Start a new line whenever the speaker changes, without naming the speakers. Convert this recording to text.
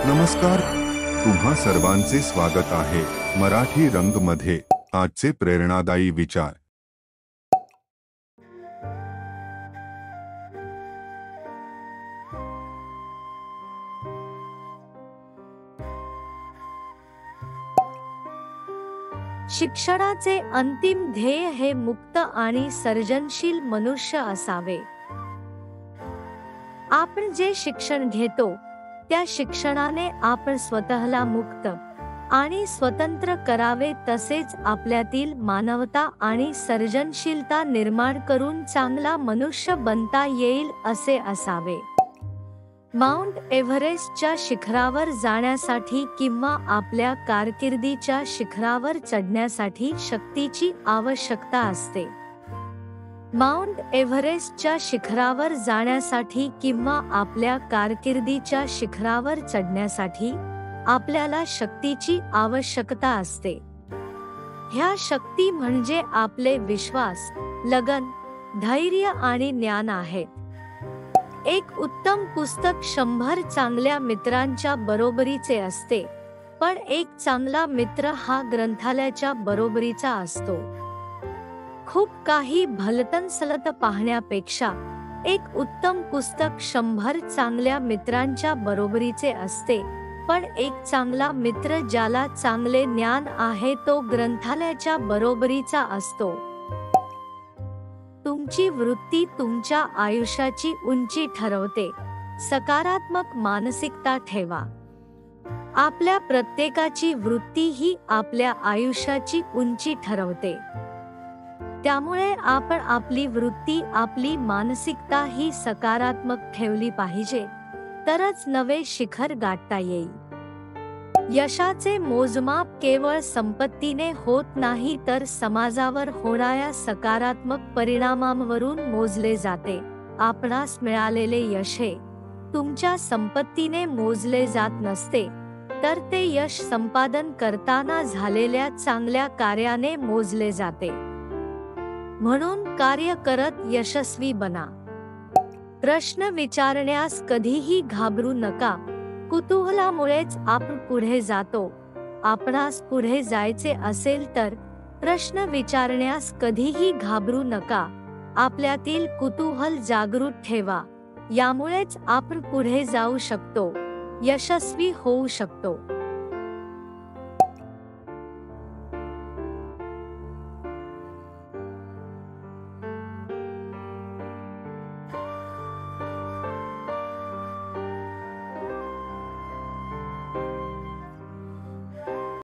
नमस्कार, तुम्हा सर्वांचे स्वागत आहे मराठी रंग मध्ये. आजचे प्रेरणादायी विचार.
शिक्षणाचे अंतिम ध्येय हे मुक्त आणि सर्जनशील मनुष्य असावे. आपण जे शिक्षण घेतो त्या शिक्षणाने आपण स्वतःला मुक्त आणि स्वतंत्र करावे, तसेच आपल्यातील मानवता आणि सर्जनशीलता निर्माण करून चांगला मनुष्य बनता येईल असे असावे. माउंट एव्हरेस्टच्या शिखरावर जाण्यासाठी किंवा आपल्या कारकिर्दीच्या शिखरावर चढण्यासाठी शक्तीची आवश्यकता असते. माउंट एव्हरेस्टच्या शिखरावर जाण्यासाठी किंवा आपल्या कारकिर्दीच्या शिखरावर चढण्यासाठी आपल्याला शक्तीची आवश्यकता असते. ह्या शक्ती म्हणजे आपले विश्वास, लगन, धैर्य आणि ज्ञान आहेत. एक उत्तम पुस्तक 100 चांगल्या मित्रांच्या बरोबरीचे असते, पण एक चांगला मित्र हा ग्रंथालयाच्या बरोबरीचा असतो. खूप काही भलतनसलत पाहण्यापेक्षा एक उत्तम पुस्तक 100 चांगल्या मित्रांच्या बरोबरीचे असते, पण एक चांगला मित्र ज्याला चांगले ज्ञान आहे तो ग्रंथालयाच्या बरोबरीचा असतो. तुमची वृत्ती तुमच्या आयुष्याची उंची ठरवते. सकारात्मक मानसिकता ठेवा. आपल्या प्रत्येकाची वृत्ती ही आपल्या आयुष्याची उंची ठरवते. त्यामुळे आपण आपली वृत्ती, आपली मानसिकता ही सकारात्मक ठेवली पाहिजे, तरच नवे शिखर गाठता येईल. यशाचे मोजमाप केवळ संपत्तीने होत नाही, तर समाजावर होणाऱ्या सकारात्मक परिणामांवरून मोजले जाते. आपणास मिळालेले यश हे तुमच्या संपत्तीने मोजले जात नसते, तर ते यश संपादन करताना झालेल्या चांगल्या कार्याने मोजले जाते. म्हणून कार्य करत यशस्वी बना. प्रश्न विचारण्यास कधीही घाबरू नका. कुतूहलामुळेच आपण पुढे जातो. आपणास पुढे जायचे असेल तर प्रश्न विचारण्यास कधीही घाबरू नका. आपल्यातील कुतूहल जागृत ठेवा. यामुळेच आपण पुढे जाऊ शकतो, यशस्वी होऊ शकतो.